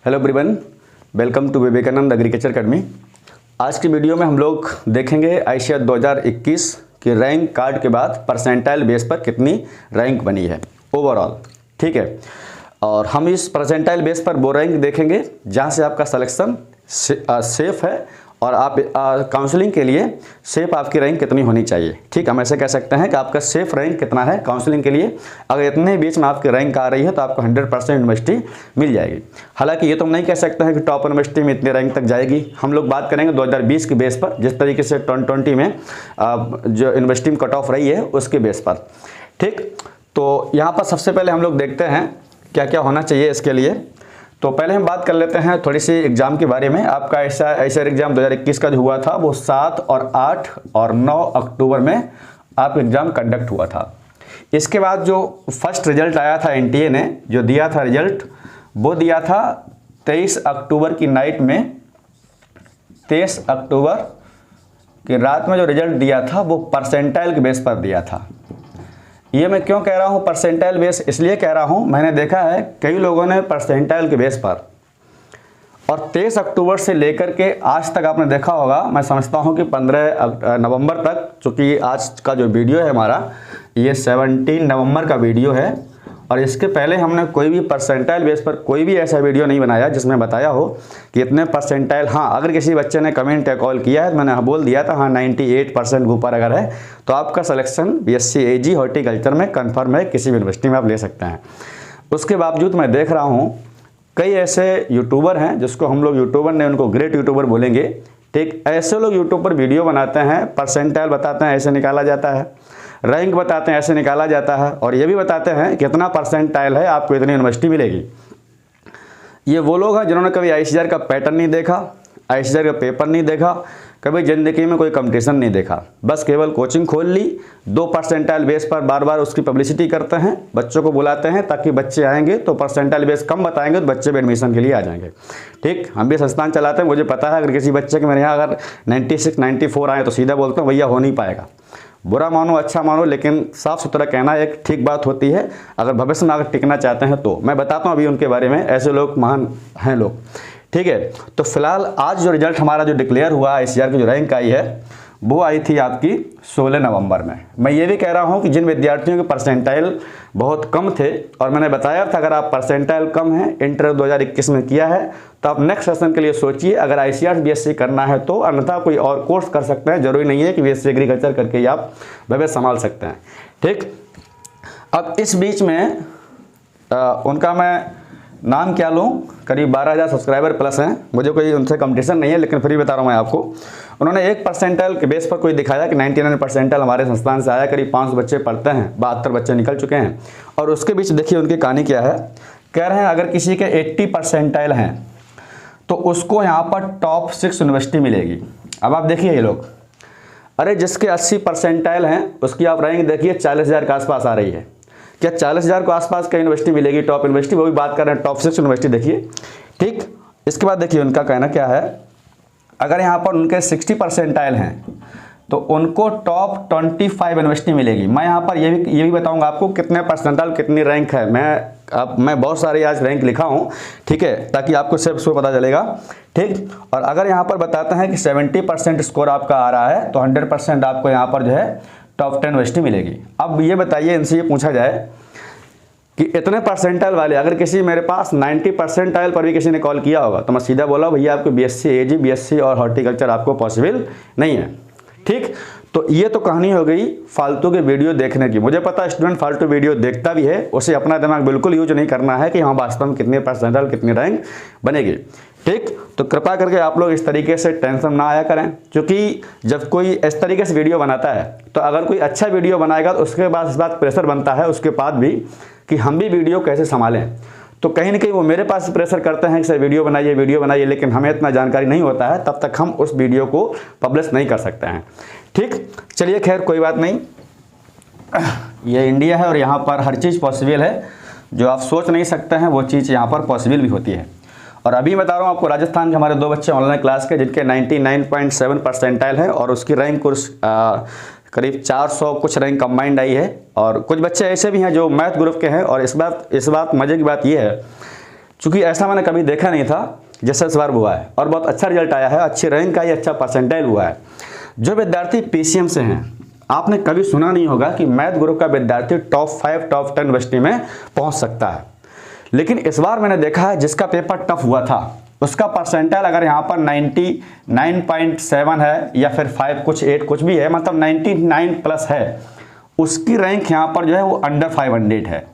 Hello everyone, welcome to Vivekananda agriculture academy. आज की video में हम लोग देखेंगे आईसीएआर 2021 की रैंक कार्ड के बाद परसेंटाइल बेस पर कितनी रैंक बनी है ओवरऑल। ठीक है, और हम इस परसेंटाइल बेस पर वो रैंक देखेंगे जहां से आपका सिलेक्शन सेफ है और आप काउंसलिंग के लिए सेफ आपकी रैंक कितनी होनी चाहिए। ठीक, हम ऐसे कह सकते हैं कि आपका सेफ रैंक कितना है काउंसलिंग के लिए। अगर इतने बीच में आपकी रैंक आ रही है तो आपको 100% यूनिवर्सिटी मिल जाएगी। हालांकि ये तो हम नहीं कह सकते हैं कि टॉप यूनिवर्सिटी में इतनी रैंक तक जाएगी। हम लोग बात करेंगे 2020 के बेस पर, जिस तरीके से 2020 में जो यूनिवर्सिटी में कट ऑफ रही है उसके बेस पर। ठीक, तो यहाँ पर सबसे पहले हम लोग देखते हैं क्या क्या होना चाहिए इसके लिए। तो पहले हम बात कर लेते हैं थोड़ी सी एग्ज़ाम के बारे में। आपका ऐसा एग्ज़ाम 2021 का जो हुआ था वो 7 और 8 और 9 अक्टूबर में आप एग्ज़ाम कंडक्ट हुआ था। इसके बाद जो फर्स्ट रिजल्ट आया था एनटीए ने जो दिया था रिजल्ट, वो दिया था 23 अक्टूबर की नाइट में। 23 अक्टूबर की रात में जो रिजल्ट दिया था वो परसेंटाइल के बेस पर दिया था। ये मैं क्यों कह रहा हूँ परसेंटाइल बेस, इसलिए कह रहा हूँ मैंने देखा है कई लोगों ने परसेंटाइल के बेस पर और 23 अक्टूबर से लेकर के आज तक आपने देखा होगा, मैं समझता हूँ कि 15 नवंबर तक, चूँकि आज का जो वीडियो है हमारा ये 17 नवंबर का वीडियो है और इसके पहले हमने कोई भी परसेंटाइल बेस पर कोई भी ऐसा वीडियो नहीं बनाया जिसमें बताया हो कि इतने परसेंटाइल। हाँ, अगर किसी बच्चे ने कमेंट या कॉल किया है तो मैंने बोल दिया था हाँ 98% ऊपर अगर है तो आपका सिलेक्शन बीएससी एजी हॉर्टिकल्चर में कंफर्म है, किसी भी यूनिवर्सिटी में आप ले सकते हैं। उसके बावजूद मैं देख रहा हूँ कई ऐसे यूट्यूबर हैं जिसको हम लोग यूट्यूबर ने उनको ग्रेट यूट्यूबर बोलेंगे। ठीक, ऐसे लोग यूट्यूब पर वीडियो बनाते हैं, परसेंटाइल बताते हैं ऐसे निकाला जाता है, रैंक बताते हैं ऐसे निकाला जाता है और ये भी बताते हैं कितना परसेंटाइल है आपको इतनी यूनिवर्सिटी मिलेगी। ये वो लोग हैं जिन्होंने कभी आईसीआर का पैटर्न नहीं देखा, आईसीआर का पेपर नहीं देखा, कभी ज़िंदगी में कोई कंपटीशन नहीं देखा, बस केवल कोचिंग खोल ली, 2 परसेंटाइल बेस पर बार बार उसकी पब्लिसिटी करते हैं, बच्चों को बुलाते हैं ताकि बच्चे आएंगे तो परसेंटाइल बेस कम बताएंगे तो बच्चे भी एडमिशन के लिए आ जाएंगे। ठीक, हम भी संस्थान चलाते हैं, मुझे पता है अगर किसी बच्चे के मेरे यहाँ अगर 96 94 आए तो सीधा बोलते हैं भैया हो नहीं पाएगा। बुरा मानो अच्छा मानो, लेकिन साफ़ सुथरा कहना एक ठीक बात होती है। अगर भविष्य में अगर टिकना चाहते हैं तो मैं बताता हूँ अभी उनके बारे में, ऐसे लोग महान हैं लोग। ठीक है, तो फिलहाल आज जो रिजल्ट हमारा जो डिक्लेयर हुआ आईसीआर की जो रैंक आई है वो आई थी आपकी 16 नवंबर में। मैं ये भी कह रहा हूँ कि जिन विद्यार्थियों के परसेंटाइल बहुत कम थे और मैंने बताया था अगर आप परसेंटाइल कम है इंटर 2021 में किया है तो आप नेक्स्ट सेशन के लिए सोचिए, अगर आईसीआर बीएससी करना है तो, अन्यथा कोई और कोर्स कर सकते हैं, जरूरी नहीं है कि बीएससी एग्रीकल्चर करके ही आप भविष्य संभाल सकते हैं। ठीक, अब इस बीच में उनका मैं नाम क्या लूँ, करीब 12,000 सब्सक्राइबर प्लस हैं, मुझे कोई उनसे कंपटीशन नहीं है लेकिन फिर भी बता रहा हूँ मैं आपको। उन्होंने एक परसेंटाइल के बेस पर कोई दिखाया कि 99 परसेंटाइल हमारे संस्थान से आया, करीब 500 बच्चे पढ़ते हैं, 72 बच्चे निकल चुके हैं। और उसके बीच देखिए उनकी कहानी क्या है। कह रहे हैं अगर किसी के 80 परसेंटाइल हैं तो उसको यहाँ पर टॉप 6 यूनिवर्सिटी मिलेगी। अब आप देखिए ये लोग, अरे जिसके 80 परसेंटाइल हैं उसकी आप रैंक देखिए 40,000 के आसपास आ रही है। क्या 40,000 को आसपास का यूनिवर्सिटी मिलेगी टॉप यूनिवर्सिटी, वो भी बात कर रहे हैं टॉप 6 यूनिवर्सिटी देखिए। ठीक, इसके बाद देखिए उनका कहना क्या है, अगर यहाँ पर उनके 60 परसेंटाइल हैं तो उनको टॉप 25 यूनिवर्सिटी मिलेगी। मैं यहाँ पर ये भी बताऊँगा आपको कितने परसेंटाइल कितनी रैंक है। मैं बहुत सारे आज रैंक लिखा हूँ, ठीक है, ताकि आपको सिर्फ स्कोर पता चलेगा। ठीक, और अगर यहाँ पर बताते हैं कि 70% स्कोर आपका आ रहा है तो 100% आपको यहाँ पर जो है टॉप 10 यूनिवर्सिटी मिलेगी। अब ये बताइए, इनसे ये पूछा जाए कि इतने परसेंटाइल वाले, अगर किसी मेरे पास 90 परसेंटाइल पर भी किसी ने कॉल किया होगा तो मैं सीधा बोला भैया आपको बीएससी एजी बीएससी और हॉर्टिकल्चर आपको पॉसिबल नहीं है। ठीक, तो ये तो कहानी हो गई फालतू के वीडियो देखने की। मुझे पता है स्टूडेंट फालतू वीडियो देखता भी है, उसे अपना दिमाग बिल्कुल यूज नहीं करना है कि हाँ वास्तव में कितने परसेंटाइल कितनी रैंक बनेगी। ठीक, तो कृपया करके आप लोग इस तरीके से टेंशन ना आया करें, क्योंकि जब कोई इस तरीके से वीडियो बनाता है तो अगर कोई अच्छा वीडियो बनाएगा तो उसके बाद इस बात प्रेशर बनता है उसके बाद भी कि हम भी वीडियो कैसे संभालें। तो कहीं ना कहीं वो मेरे पास प्रेशर करते हैं कि सर वीडियो बनाइए, लेकिन हमें इतना जानकारी नहीं होता है, तब तक हम उस वीडियो को पब्लिश नहीं कर सकते हैं। ठीक, चलिए खैर कोई बात नहीं, ये इंडिया है और यहाँ पर हर चीज़ पॉसिबल है, जो आप सोच नहीं सकते हैं वो चीज़ यहाँ पर पॉसिबल भी होती है। और अभी बता रहा हूँ आपको, राजस्थान के हमारे 2 बच्चे ऑनलाइन क्लास के जिनके 99.7 परसेंटाइल है और उसकी रैंक कुछ करीब 400 कुछ रैंक कंबाइंड आई है। और कुछ बच्चे ऐसे भी हैं जो मैथ ग्रुप के हैं। और इस बात मज़े की बात ये है चूँकि ऐसा मैंने कभी देखा नहीं था जैसा इस बार हुआ है, और बहुत अच्छा रिजल्ट आया है, अच्छी रैंक का ही अच्छा परसेंटाइल हुआ है। जो विद्यार्थी पीसीएम से हैं, आपने कभी सुना नहीं होगा कि मैथ ग्रुप का विद्यार्थी टॉप 5 टॉप 10 यूनिवर्सिटी में पहुंच सकता है। लेकिन इस बार मैंने देखा है जिसका पेपर टफ हुआ था उसका परसेंटाइल अगर यहाँ पर 99.7 है या फिर 5 कुछ 8 कुछ भी है, मतलब 99 प्लस है, उसकी रैंक यहाँ पर जो है वो अंडर 500 है,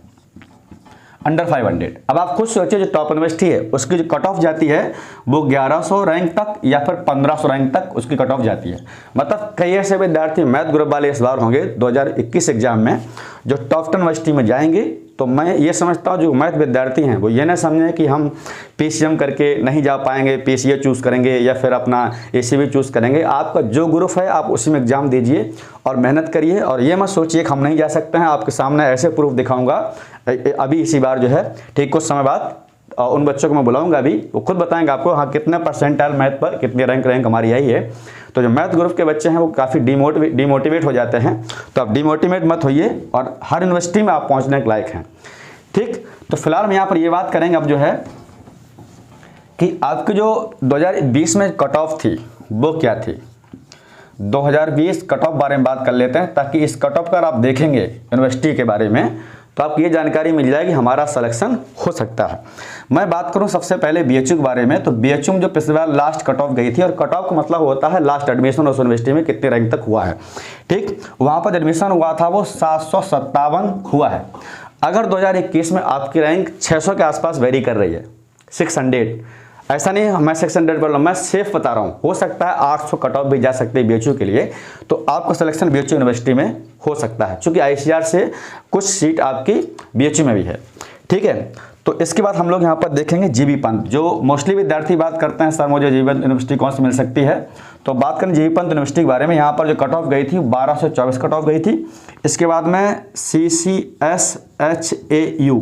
अंडर 500। अब आप खुद सोचिए जो टॉप यूनिवर्सिटी है उसकी जो कट ऑफ जाती है वो 1100 रैंक तक या फिर 1500 रैंक तक उसकी कट ऑफ जाती है। मतलब कई ऐसे विद्यार्थी मैथ ग्रुप वाले इस बार होंगे 2021 एग्जाम में जो टॉप 10 यूनिवर्सिटी में जाएंगे। तो मैं ये समझता हूँ जो मैथ विद्यार्थी हैं वो ये ना समझें कि हम पीसीएम करके नहीं जा पाएंगे, पीसीए चूज़ करेंगे या फिर अपना एसीबी चूज़ करेंगे। आपका जो ग्रुप है आप उसी में एग्जाम दीजिए और मेहनत करिए, और ये मत सोचिए कि हम नहीं जा सकते हैं। आपके सामने ऐसे प्रूफ दिखाऊंगा अभी इसी बार जो है, ठीक कुछ समय बाद उन बच्चों को मैं बुलाऊंगा, अभी वो खुद बताएंगे आपको हाँ कितने परसेंटाइल मैथ पर कितनी रैंक हमारी आई है। तो जो मैथ ग्रुप के बच्चे हैं वो काफ़ी डिमोटिवेट हो जाते हैं, तो आप डिमोटिवेट मत होइए और हर यूनिवर्सिटी में आप पहुंचने के लायक हैं। ठीक, तो फिलहाल हम यहाँ पर ये बात करेंगे अब जो है कि आपकी जो 2020 में कट ऑफ थी वो क्या थी। 2020 कट ऑफ बारे में बात कर लेते हैं, ताकि इस कट ऑफ का आप देखेंगे यूनिवर्सिटी के बारे में तो आपको ये जानकारी मिल जाएगी हमारा सिलेक्शन हो सकता है। मैं बात करूं सबसे पहले बीएचयू के बारे में, तो बीएचयू में जो पिछले बार लास्ट कट ऑफ गई थी, और कट ऑफ का मतलब होता है लास्ट एडमिशन उस यूनिवर्सिटी में कितने रैंक तक हुआ है। ठीक, वहां पर एडमिशन हुआ था वो 757 हुआ है। अगर 2021 में आपकी रैंक 600 के आसपास वेरी कर रही है, 600, ऐसा नहीं मैं 600 बोल रहा हूँ, मैं सेफ बता रहा हूँ, हो सकता है 800 कट ऑफ भी जा सकते हैं बीएचयू के लिए, तो आपका सिलेक्शन बीएचयू यूनिवर्सिटी में हो सकता है, क्योंकि आईसीआर से कुछ सीट आपकी बीएचयू में भी है। ठीक है, तो इसके बाद हम लोग यहाँ पर देखेंगे जीबी पंत। जो मोस्टली विद्यार्थी बात करते हैं सर मुझे जीबी पंत यूनिवर्सिटी कौन सी मिल सकती है, तो बात करें जीबी पंत यूनिवर्सिटी के बारे में। यहाँ पर जो कट ऑफ गई थी 1224 कट ऑफ गई थी। इसके बाद में CCSHAU,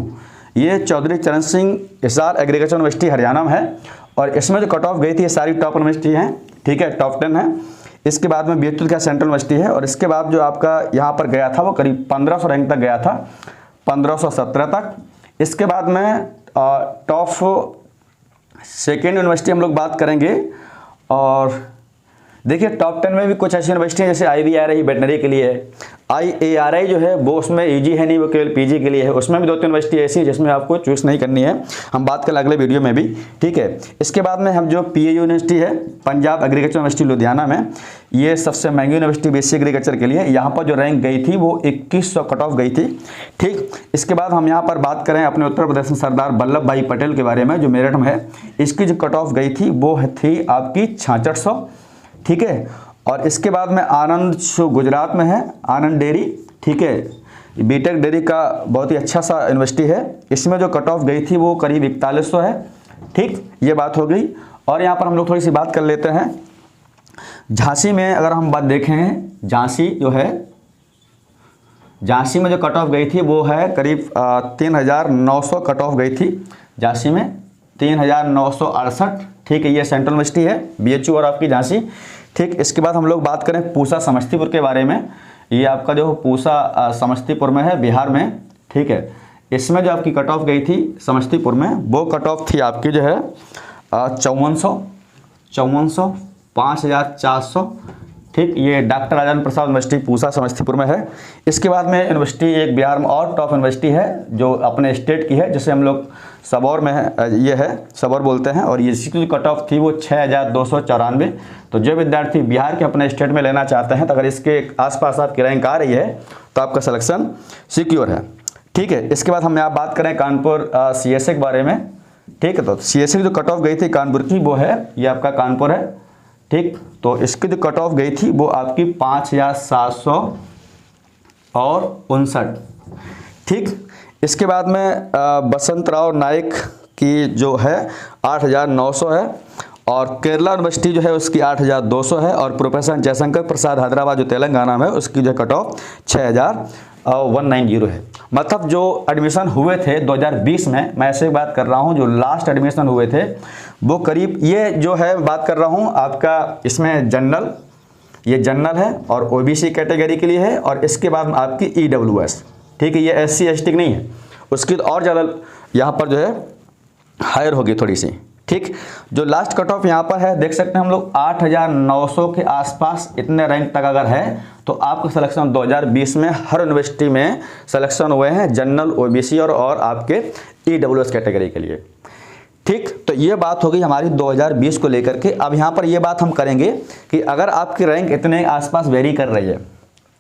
ये चौधरी चरण सिंह हिसार एग्रीकल्चर यूनिवर्सिटी हरियाणा में है, और इसमें जो कट ऑफ गई थी ये सारी टॉप यूनिवर्सिटी हैं। ठीक है, टॉप 10 है। इसके बाद में बीएचयू का सेंट्रल यूनिवर्सिटी है, और इसके बाद जो आपका यहाँ पर गया था वो करीब 1500 रैंक तक गया था, 1517 तक। इसके बाद में टॉप सेकेंड यूनिवर्सिटी हम लोग बात करेंगे, और देखिए टॉप 10 में भी कुछ ऐसी यूनिवर्सिटी है जैसे IVRI वेटनरी के लिए है, IARI जो है वो उसमें यूजी है नहीं, वो केवल पीजी के लिए है। उसमें भी 2-3 यूनिवर्सिटी ऐसी है जिसमें आपको चूज़ नहीं करनी है, हम बात करें अगले वीडियो में भी। ठीक है, इसके बाद में हम जो PAU यूनिवर्सिटी है, पंजाब एग्रीकल्चर यूनिवर्सिटी लुधियाना में, ये सबसे महंगी यूनिवर्सिटी BSc एग्रीकल्चर के लिए। यहाँ पर जो रैंक गई थी वो 2100 कट ऑफ गई थी। ठीक, इसके बाद हम यहाँ पर बात करें अपने उत्तर प्रदेश में सरदार वल्लभ भाई पटेल के बारे में जो मेरठ में है, इसकी जो कट ऑफ गई थी वो थी आपकी 6600। ठीक है, और इसके बाद में आनंद जो गुजरात में है, आनंद डेयरी, ठीक है, बीटेक डेयरी का बहुत ही अच्छा सा यूनिवर्सिटी है, इसमें जो कट ऑफ गई थी वो करीब 4100 है। ठीक, ये बात हो गई। और यहाँ पर हम लोग थोड़ी सी बात कर लेते हैं झांसी में। अगर हम बात देखें, झांसी जो है, झांसी में जो कट ऑफ गई थी वो है करीब 3900 कट ऑफ गई थी झांसी में, 3968। ठीक है, ये सेंट्रल यूनिवर्सिटी है बीएचयू और आपकी झांसी। ठीक, इसके बाद हम लोग बात करें पूसा समस्तीपुर के बारे में। ये आपका जो पूसा समस्तीपुर में है, बिहार में। ठीक है, इसमें जो आपकी कट ऑफ गई थी समस्तीपुर में वो कट ऑफ थी आपकी जो है 5400 5400। ठीक, ये डॉक्टर राजेंद्र प्रसाद यूनिवर्सिटी पूसा समस्तीपुर में है। इसके बाद में यूनिवर्सिटी एक बिहार में और टॉप यूनिवर्सिटी है जो अपने स्टेट की है, जिसे हम लोग सबौर में है, ये है सबौर बोलते हैं, और ये इसकी कट ऑफ थी वो 6294। तो जो विद्यार्थी बिहार के अपने स्टेट में लेना चाहते हैं, तो अगर इसके आसपास आपकी रैंक आ रही है तो आपका सिलेक्शन सिक्योर है। ठीक है, इसके बाद हम यहाँ बात करें कानपुर CSA के बारे में। ठीक है, तो CSA की जो कट ऑफ गई थी कानपुर की वो है, ये आपका कानपुर है। ठीक, तो इसकी जो कट ऑफ गई थी वो आपकी 5759। ठीक, इसके बाद में बसंत राव नायक की जो है 8900 है, और केरला यूनिवर्सिटी जो है उसकी 8200 है, और प्रोफेसर जयशंकर प्रसाद हैदराबाद जो तेलंगाना में है उसकी जो कट ऑफ 6190 है। मतलब जो एडमिशन हुए थे 2020 में, मैं ऐसे बात कर रहा हूँ, जो लास्ट एडमिशन हुए थे वो करीब, ये जो है बात कर रहा हूँ आपका, इसमें जनरल, ये जनरल है और OBC कैटेगरी के लिए है, और इसके बाद आपकी EWS। ठीक है, ये SC ST नहीं है, उसकी और ज़्यादा यहाँ पर जो है हायर होगी थोड़ी सी। ठीक, जो लास्ट कट ऑफ यहाँ पर है देख सकते हैं हम लोग 8,900 के आसपास इतने रैंक तक अगर है तो आपका सिलेक्शन 2020 में हर यूनिवर्सिटी में सिलेक्शन हुए हैं जनरल, ओबीसी और आपके ईडब्ल्यूएस कैटेगरी के लिए। ठीक, तो ये बात होगी हमारी 2020 को लेकर के। अब यहाँ पर ये बात हम करेंगे कि अगर आपकी रैंक इतने आसपास वेरी कर रही है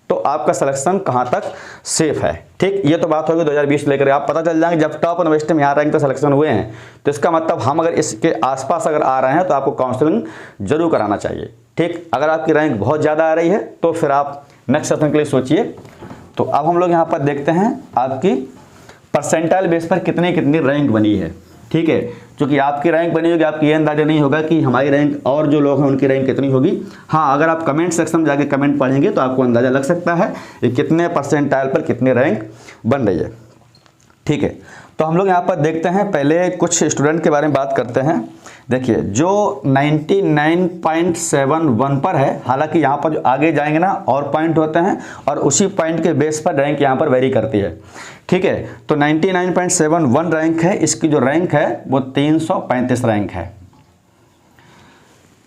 तो आपका सिलेक्शन कहाँ तक सेफ है। ठीक, ये तो बात होगी 2020 लेकर। आप पता चल जाएंगे जब टॉप यूनिवर्सिटी में यहाँ रैंक पे सिलेक्शन हुए हैं तो इसका मतलब हम अगर इसके आसपास अगर आ रहे हैं तो आपको काउंसलिंग जरूर कराना चाहिए। ठीक, अगर आपकी रैंक बहुत ज़्यादा आ रही है तो फिर आप नेक्स्ट सेशन के लिए सोचिए। तो अब हम लोग यहाँ पर देखते हैं आपकी परसेंटाइल बेस पर कितनी कितनी रैंक बनी है। ठीक है, क्योंकि आपकी रैंक बनी होगी, आपकी ये अंदाजा नहीं होगा कि हमारी रैंक और जो लोग हैं उनकी रैंक कितनी होगी। हाँ, अगर आप कमेंट सेक्शन में जाके कमेंट पढ़ेंगे तो आपको अंदाजा लग सकता है कि कितने परसेंटाइल पर कितनी रैंक बन रही है। ठीक है, तो हम लोग यहाँ पर देखते हैं, पहले कुछ स्टूडेंट के बारे में बात करते हैं। देखिए, जो 99.71 पर है, हालांकि यहाँ पर जो आगे जाएंगे ना और पॉइंट होते हैं और उसी पॉइंट के बेस पर रैंक यहाँ पर वेरी करती है। ठीक है, तो 99.71 रैंक है, इसकी जो रैंक है वो 335 रैंक है।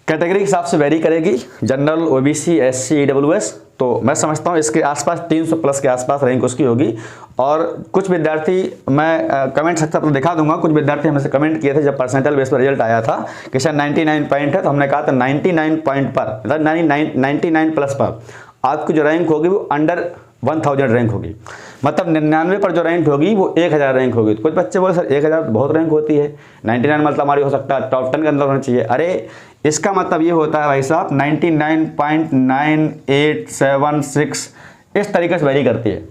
कैटेगरी के हिसाब से वेरी करेगी, जनरल, ओबीसी, एससी, ईडब्ल्यूएस, तो मैं समझता हूँ इसके आसपास 300 प्लस के आसपास रैंक उसकी होगी। और कुछ विद्यार्थी, मैं कमेंट सेक्शन पर दिखा दूंगा, कुछ विद्यार्थी हमसे कमेंट किए थे जब परसेंटाइल बेस पर रिजल्ट आया था कि शायद 99 पॉइंट है, तो हमने कहा था 99 पॉइंट पर, मतलब 99 प्लस पर आपकी जो रैंक होगी वो अंडर 1000 रैंक होगी, मतलब 99 पर जो रैंक होगी वो 1000 रैंक होगी। तो कुछ बच्चे बोले सर 1000 बहुत रैंक होती है, 99 मतलब हमारी हो सकता है टॉप 10 के अंदर होना चाहिए। अरे इसका मतलब ये होता है भाई साहब 99.9876 इस तरीके से वेरी करती है।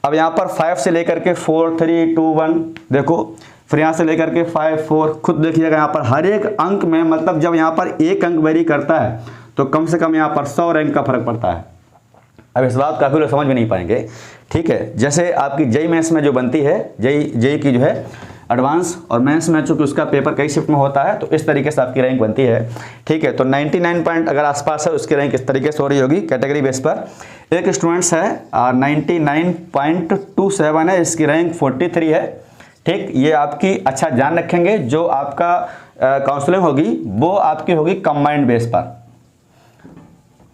अब यहाँ पर 5 से लेकर के 4 3 2 1 देखो, फिर यहाँ से लेकर के 5 4, खुद देखिएगा यहाँ पर हर एक अंक में, मतलब जब यहाँ पर एक अंक वेरी करता है तो कम से कम यहाँ पर 100 रैंक का फर्क पड़ता है। अब इस बात काफ़ी लोग समझ में नहीं पाएंगे। ठीक है, जैसे आपकी जेई मेंस में जो बनती है, जेई की जो है एडवांस और मेंस में, चूंकि उसका पेपर कई शिफ्ट में होता है तो इस तरीके से आपकी रैंक बनती है। ठीक है, तो 99 पॉइंट अगर आसपास है उसकी रैंक इस तरीके से हो रही होगी कैटेगरी बेस पर। एक स्टूडेंट्स है 99.27 है, इसकी रैंक 43 है। ठीक, ये आपकी अच्छा जान रखेंगे, जो आपका काउंसलिंग होगी वो आपकी होगी कंबाइंड बेस पर,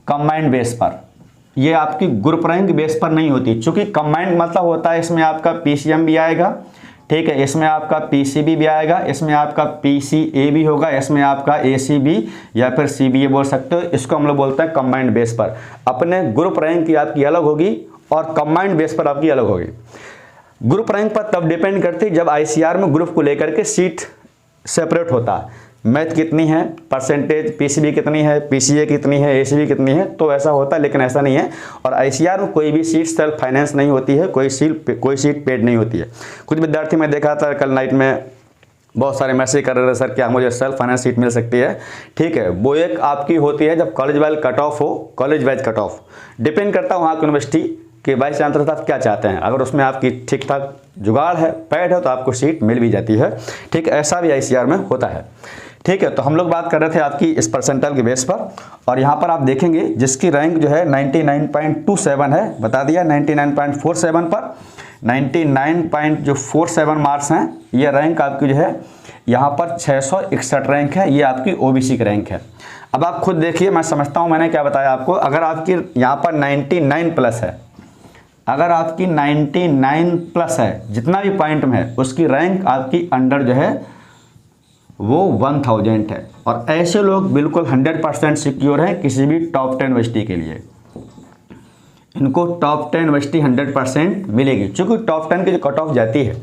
कंबाइंड बेस पर, ये आपकी ग्रुप रैंक बेस पर नहीं होती। चूंकि कंबाइंड मतलब होता है इसमें आपका पीसीएम भी आएगा, ठीक है, इसमें आपका पीसीबी भी आएगा, इसमें आपका पीसीए भी होगा, इसमें आपका एसीबी या फिर सीबीए बोल सकते हो। इसको हम लोग बोलते हैं कंबाइंड बेस पर। अपने ग्रुप रैंक की आपकी अलग होगी और कंबाइंड बेस पर आपकी अलग होगी। ग्रुप रैंक पर तब डिपेंड करती है जब आईसीआर में ग्रुप को लेकर के सीट सेपरेट होता है, मैथ कितनी है, परसेंटेज, पीसीबी कितनी है, पीसीए कितनी है, एसीबी कितनी है, तो ऐसा होता है। लेकिन ऐसा नहीं है, और आईसीआर में कोई भी सीट सेल्फ फाइनेंस नहीं होती है, कोई सीट पेड नहीं होती है। कुछ विद्यार्थी मैं देखा था कल नाइट में बहुत सारे मैसेज कर रहे थे, सर क्या मुझे सेल्फ फाइनेंस सीट मिल सकती है। ठीक है, वो एक आपकी होती है जब कॉलेज वाइज कट ऑफ हो, college wise cut off depend करता है वहाँ की यूनिवर्सिटी कि वाइस चांसलर साहब क्या चाहते हैं। अगर उसमें आपकी ठीक ठाक जुगाड़ है, पैड है, तो आपको सीट मिल भी जाती है। ठीक, ऐसा भी आईसीआर में होता है। ठीक है, तो हम लोग बात कर रहे थे आपकी इस परसेंटाइल के बेस पर, और यहाँ पर आप देखेंगे जिसकी रैंक जो है 99.27 है, बता दिया 99.47 पर 99.47 मार्क्स हैं, ये रैंक आपकी जो है यहाँ पर 661 रैंक है, ये आपकी ओबीसी की रैंक है। अब आप खुद देखिए, मैं समझता हूँ मैंने क्या बताया आपको, अगर आपकी यहाँ पर 99 प्लस है, अगर आपकी 99 प्लस है, जितना भी पॉइंट में है, उसकी रैंक आपकी अंडर जो है वो 1000 है। और ऐसे लोग बिल्कुल 100% सिक्योर हैं किसी भी टॉप 10 यूनिवर्सिटी के लिए। इनको टॉप 10 यूनिवर्सिटी 100% मिलेगी, चूँकि टॉप 10 की जो कट ऑफ जाती है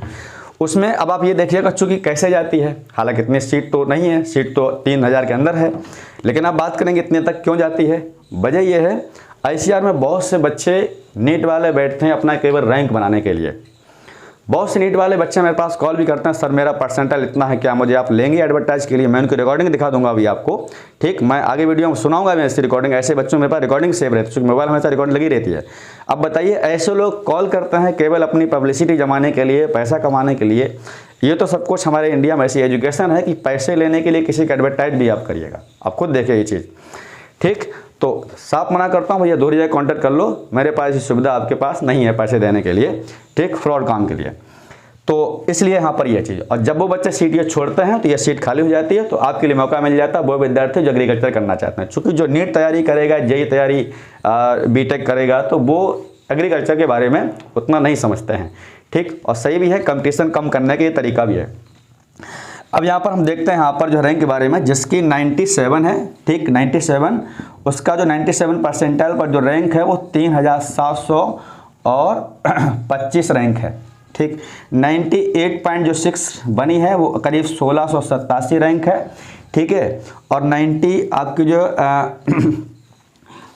उसमें, अब आप ये देखिएगा चूँकि कैसे जाती है, हालांकि इतनी सीट तो नहीं है, सीट तो 3000 के अंदर है, लेकिन आप बात करेंगे इतने तक क्यों जाती है। वजह यह है, आईसीआर में बहुत से बच्चे नीट वाले बैठते हैं अपना केवल रैंक बनाने के लिए। बहुत से नीट वाले बच्चे मेरे पास कॉल भी करते हैं, सर मेरा परसेंटाइल इतना है, क्या मुझे आप लेंगे एडवर्टाइज के लिए। मैं उनकी रिकॉर्डिंग दिखा दूंगा अभी आपको। ठीक, मैं आगे वीडियो में सुनाऊंगा मैं इसकी रिकॉर्डिंग। ऐसे बच्चों मेरे पास रिकॉर्डिंग सेव रहती है, क्योंकि मोबाइल हमेशा रिकॉर्डिंग लगी रहती है। अब बताइए, ऐसे लोग कॉल करते हैं केवल अपनी पब्लिसिटी जमाने के लिए, पैसा कमाने के लिए। ये तो सब कुछ हमारे इंडिया में ऐसी एजुकेशन है कि पैसे लेने के लिए किसी का एडवर्टाइज भी आप करिएगा, आप खुद देखिए ये चीज़। ठीक, तो साफ मना करता हूँ भैया, 2 जगह कॉन्टैक्ट कर लो, मेरे पास ये सुविधा आपके पास नहीं है पैसे देने के लिए, ठीक, फ्रॉड काम के लिए। तो इसलिए यहाँ पर यह चीज़, और जब वो बच्चे सीट ये छोड़ते हैं तो यह सीट खाली हो जाती है, तो आपके लिए मौका मिल जाता है वो विद्यार्थी जो एग्रीकल्चर करना चाहते हैं। चूँकि जो नीट तैयारी करेगा, जेई तैयारी, बीटेक करेगा, तो वो एग्रीकल्चर के बारे में उतना नहीं समझते हैं। ठीक, और सही भी है, कंपटीशन कम करने का ये तरीका भी है। अब यहाँ पर हम देखते हैं यहाँ पर जो रैंक के बारे में, जिसकी 97 है, ठीक 97, उसका जो 97 परसेंटाइल पर जो रैंक है वो 3725 रैंक है। ठीक, 98.6 बनी है वो करीब 1687 रैंक है। ठीक है, और 90 आपकी जो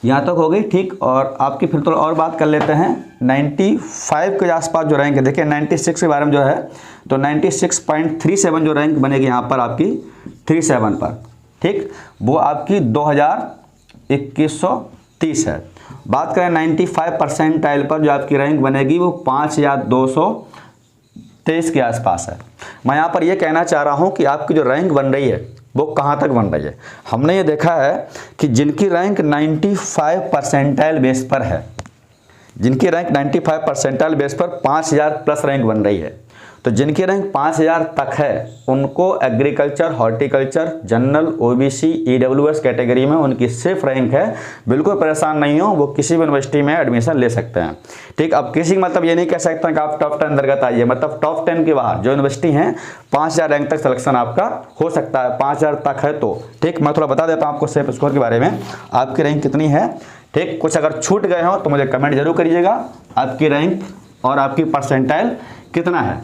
यहाँ तक हो गई। ठीक, और आपकी फिर थोड़ा और बात कर लेते हैं, 95 के आसपास जो रैंक है, देखिए 96 के बारे में जो है, तो 96.37 जो रैंक बनेगी यहाँ पर आपकी 37 पर। ठीक, वो आपकी 2130 है। बात करें 95 परसेंटाइल पर जो आपकी रैंक बनेगी वो 5223 के आसपास है। मैं यहाँ पर ये कहना चाह रहा हूँ कि आपकी जो रैंक बन रही है वो कहाँ तक बन रही है। हमने ये देखा है कि जिनकी रैंक 95 परसेंटाइल बेस पर है, जिनकी रैंक 95 परसेंटाइल बेस पर 5000 प्लस रैंक बन रही है, तो जिनकी रैंक 5000 तक है उनको agriculture, horticulture, general, OBC, EWS category में उनकी सिर्फ रैंक है। बिल्कुल परेशान नहीं हो, वो किसी भी यूनिवर्सिटी में एडमिशन ले सकते हैं। ठीक, अब किसी मतलब ये नहीं कह सकते कि आप टॉप 10 अंतर्गत आइए, मतलब टॉप 10 के बाहर जो यूनिवर्सिटी हैं 5000 रैंक तक सिलेक्शन आपका हो सकता है, 5000 तक है तो। ठीक, मैं थोड़ा बता देता हूँ आपको सेफ स्कोर के बारे में, आपकी रैंक कितनी है। ठीक, कुछ अगर छूट गए हो तो मुझे कमेंट जरूर करिएगा, आपकी रैंक और आपकी परसेंटाइल कितना है।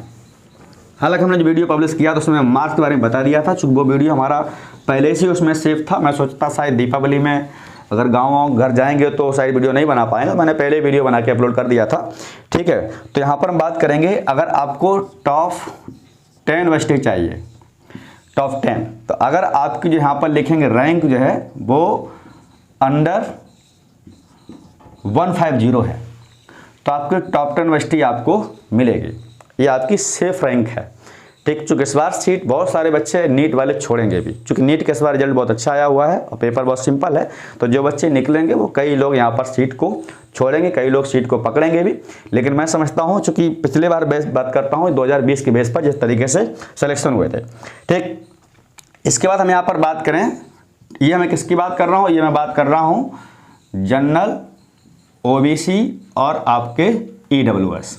हालांकि हमने जो वीडियो पब्लिश किया तो उसमें मार्क्स के बारे में बता दिया था, चूँकि वो वीडियो हमारा पहले से उसमें सेव था। मैं सोचता शायद दीपावली में अगर गाँव घर जाएंगे तो शायद वीडियो नहीं बना पाएंगे, मैंने पहले वीडियो बना के अपलोड कर दिया था। ठीक है, तो यहाँ पर हम बात करेंगे, अगर आपको टॉप 10 यूनिवर्सिटी चाहिए, टॉप 10, तो अगर आपकी जो यहाँ पर लिखेंगे रैंक जो है वो अंडर 150 है, तो आपकी टॉप 10 यूनिवर्सिटी आपको मिलेगी। ये आपकी सेफ रैंक है। ठीक, चूँकि इस बार सीट बहुत सारे बच्चे नीट वाले छोड़ेंगे भी, चूँकि नीट के इस बार रिजल्ट बहुत अच्छा आया हुआ है और पेपर बहुत सिंपल है, तो जो बच्चे निकलेंगे वो कई लोग यहाँ पर सीट को छोड़ेंगे, कई लोग सीट को पकड़ेंगे भी। लेकिन मैं समझता हूँ, चूँकि पिछले बार बात करता हूँ 2020 के बेस पर जिस तरीके से सिलेक्शन हुए थे। ठीक, इसके बाद हम यहाँ पर बात करें, ये मैं किसकी बात कर रहा हूँ, ये मैं बात कर रहा हूँ जनरल, ओबीसी और आपके ईडब्ल्यूएस।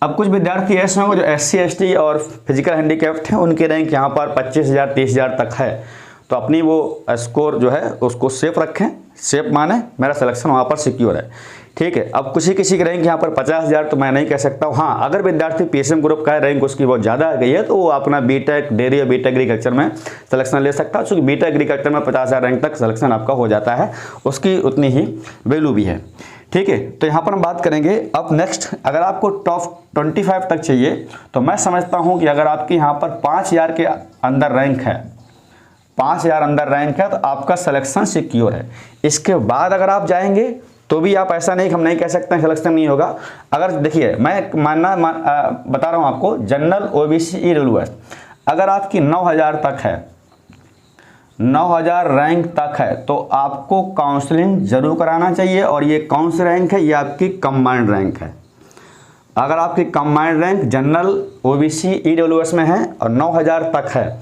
अब कुछ विद्यार्थी ऐसे होंगे जो SC ST और फिजिकल हैंडीकैप्ड हैं, उनके रैंक यहाँ पर 25,000 30,000 तक है, तो अपनी वो स्कोर जो है उसको सेफ रखें। सेफ माने मेरा सिलेक्शन वहाँ पर सिक्योर है। ठीक है, अब किसी की रैंक यहाँ पर 50,000 तो मैं नहीं कह सकता हूँ। हाँ, अगर विद्यार्थी PSM ग्रुप का है, रैंक उसकी बहुत ज़्यादा आ गई है, तो वो अपना बीटेक डेयरी या बीटेक एग्रीकल्चर में सिलेक्शन ले सकता है, क्योंकि बीटेक एग्रीकल्चर में 50,000 रैंक तक सिलेक्शन आपका हो जाता है, उसकी उतनी ही वैल्यू भी है। ठीक है, तो यहाँ पर हम बात करेंगे अब नेक्स्ट, अगर आपको टॉप 25 तक चाहिए, तो मैं समझता हूँ कि अगर आपकी यहाँ पर 5000 के अंदर रैंक है, 5000 अंदर रैंक है, तो आपका सिलेक्शन सिक्योर है। इसके बाद अगर आप जाएंगे तो भी आप ऐसा नहीं, हम नहीं कह सकते हैं सिलेक्शन नहीं होगा। अगर देखिए, मैं बता रहा हूँ आपको, जनरल, ओबीसी, ईडब्ल्यूएस, अगर आपकी 9000 तक है, 9000 रैंक तक है, तो आपको काउंसलिंग जरूर कराना चाहिए। और ये कौन सी रैंक है, ये आपकी कंबाइंड रैंक है। अगर आपकी combined rank general, OBC, EWS में है और 9000 तक है,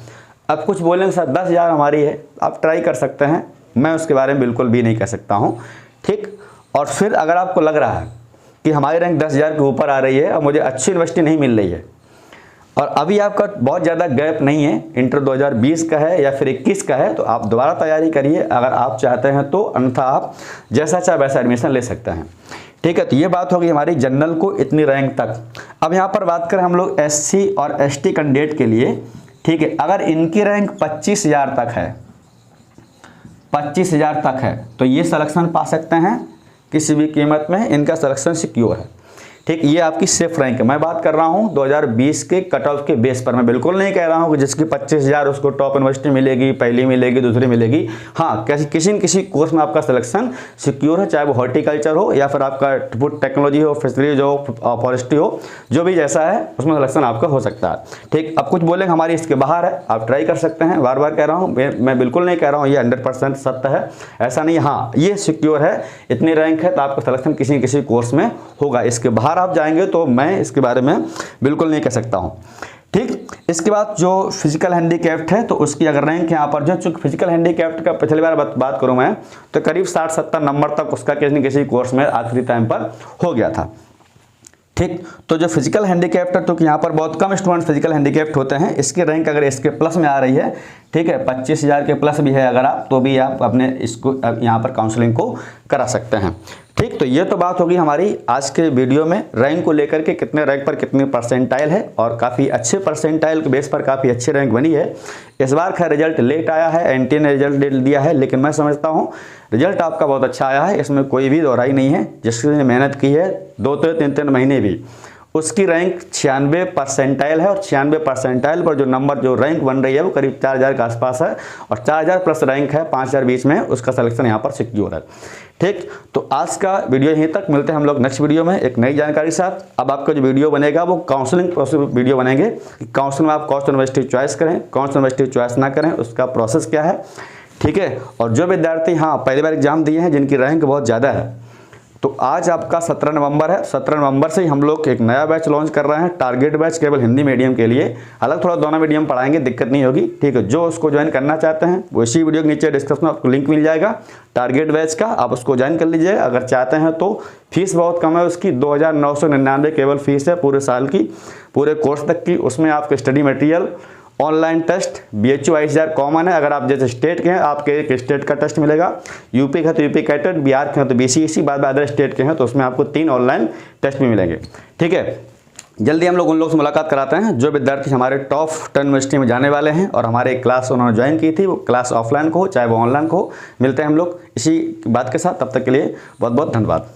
अब कुछ बोलेंगे सर 10,000 हमारी है, आप ट्राई कर सकते हैं, मैं उसके बारे में बिल्कुल भी नहीं कह सकता हूँ। ठीक, और फिर अगर आपको लग रहा है कि हमारी रैंक 10,000 के ऊपर आ रही है और मुझे अच्छी यूनिवर्सिटी नहीं मिल रही है, और अभी आपका बहुत ज़्यादा गैप नहीं है, इंटर 2020 का है या फिर 21 का है, तो आप दोबारा तैयारी करिए अगर आप चाहते हैं तो, अन्यथा आप जैसा चाहे वैसा एडमिशन ले सकते हैं। ठीक है, तो ये बात होगी हमारी जनरल को इतनी रैंक तक। अब यहाँ पर बात करें हम लोग SC और ST कैंडिडेट के लिए। ठीक है, अगर इनकी रैंक 25,000 तक है, 25,000 तक है, तो ये सिलेक्शन पा सकते हैं किसी भी कीमत में, इनका सिलेक्शन सिक्योर है। ठीक, ये आपकी सेफ रैंक है। मैं बात कर रहा हूँ 2020 के कट ऑफ के बेस पर, मैं बिल्कुल नहीं कह रहा हूँ कि जिसकी 25,000 उसको टॉप यूनिवर्सिटी मिलेगी, पहली मिलेगी, दूसरी मिलेगी। हाँ, किसी न किसी कोर्स में आपका सिलेक्शन सिक्योर है, चाहे वो हॉर्टिकल्चर हो या फिर आपका फूड टेक्नोलॉजी हो, फिशरीज हो, फॉरेस्ट्री हो, जो भी जैसा है उसमें सिलेक्शन आपका हो सकता है। ठीक, अब कुछ बोलेंगे हमारी इसके बाहर है, आप ट्राई कर सकते हैं। बार बार कह रहा हूँ, मैं बिल्कुल नहीं कह रहा हूँ ये 100% सत्य है, ऐसा नहीं। हाँ, ये सिक्योर है, इतनी रैंक है तो आपका सिलेक्शन किसी न किसी कोर्स में होगा। इसके बाहर बाहर आप जाएंगे तो मैं इसके बारे में बिल्कुल नहीं कह सकता हूँ। ठीक, इसके बाद जो फिजिकल हैंडीकैप्ड है तो उसकी अगर रैंक यहाँ पर जो, चूँकि फिजिकल हैंडीकैप्ड का पिछली बार बात करूँ मैं तो करीब 60-70 नंबर तक उसका किसी न किसी कोर्स में आखिरी टाइम पर हो गया था। ठीक, तो जो फिजिकल हैंडीकैप्ड है तो यहाँ पर बहुत कम स्टूडेंट फिजिकल हैंडीकैप्ड होते हैं। इसकी रैंक अगर इसके प्लस में आ रही है, ठीक है, 25,000 के प्लस भी है अगर आप, तो भी आप अपने इसको यहाँ पर काउंसलिंग को करा सकते हैं। ठीक, तो ये तो बात होगी हमारी आज के वीडियो में रैंक को लेकर के, कितने रैंक पर कितने परसेंटाइल है, और काफ़ी अच्छे परसेंटाइल के बेस पर काफ़ी अच्छी रैंक बनी है। इस बार खैर रिजल्ट लेट आया है, एनटीए ने रिजल्ट दिया है, लेकिन मैं समझता हूँ रिजल्ट आपका बहुत अच्छा आया है, इसमें कोई भी दोहराई नहीं है। जिसने मेहनत की है 2-3 महीने भी, उसकी रैंक 96 परसेंटाइल है, और 96 परसेंटाइल पर जो नंबर जो रैंक बन रही है वो करीब 4,000 के आसपास है, और 4,000 प्लस रैंक है 5,000 बीच में, उसका सिलेक्शन यहाँ पर सिक्योर है। ठीक, तो आज का वीडियो यहीं तक, मिलते हैं हम लोग नेक्स्ट वीडियो में एक नई जानकारी के साथ। अब आपका जो वीडियो बनेगा वो काउंसलिंग प्रोसेस वीडियो बनेंगे, काउंसलिंग में आप कौन सी यूनिवर्सिटी चॉइस करें, कौन सी यूनिवर्सिटी चॉइस ना करें, उसका प्रोसेस क्या है। ठीक है, और जो विद्यार्थी हाँ पहली बार एग्जाम दिए हैं, जिनकी रैंक बहुत ज़्यादा है, तो आज आपका 17 नवंबर है, 17 नवंबर से ही हम लोग एक नया बैच लॉन्च कर रहे हैं, टारगेट बैच केवल हिंदी मीडियम के लिए। अलग थोड़ा दोनों मीडियम पढ़ाएंगे, दिक्कत नहीं होगी। ठीक है, जो उसको ज्वाइन करना चाहते हैं वो इसी वीडियो के नीचे डिस्क्रिप्शन में आपको लिंक मिल जाएगा टारगेट बैच का, आप उसको ज्वाइन कर लीजिए। अगर चाहते हैं तो फीस बहुत कम है उसकी, 2,999 केवल फीस है पूरे साल की, पूरे कोर्स तक की। उसमें आपको study material, online test, BHU ICAR common है। अगर आप जैसे स्टेट के हैं, आपके एक स्टेट का टेस्ट मिलेगा, यूपी का तो यूपी कैटेट, बिहार के हैं तो BCEC, बाद में अदर स्टेट के हैं तो उसमें आपको 3 ऑनलाइन टेस्ट भी मिलेंगे। ठीक है, जल्दी हम लोग उन लोग से मुलाकात कराते हैं जो विद्यार्थी हमारे टॉप 10 यूनिवर्सिटी में जाने वाले हैं, और हमारे क्लास उन्होंने ज्वाइन की थी, वो क्लास ऑफलाइन को हो चाहे वो ऑनलाइन को हो। मिलते हैं हम लोग इसी बात के साथ, तब तक के लिए बहुत बहुत धन्यवाद।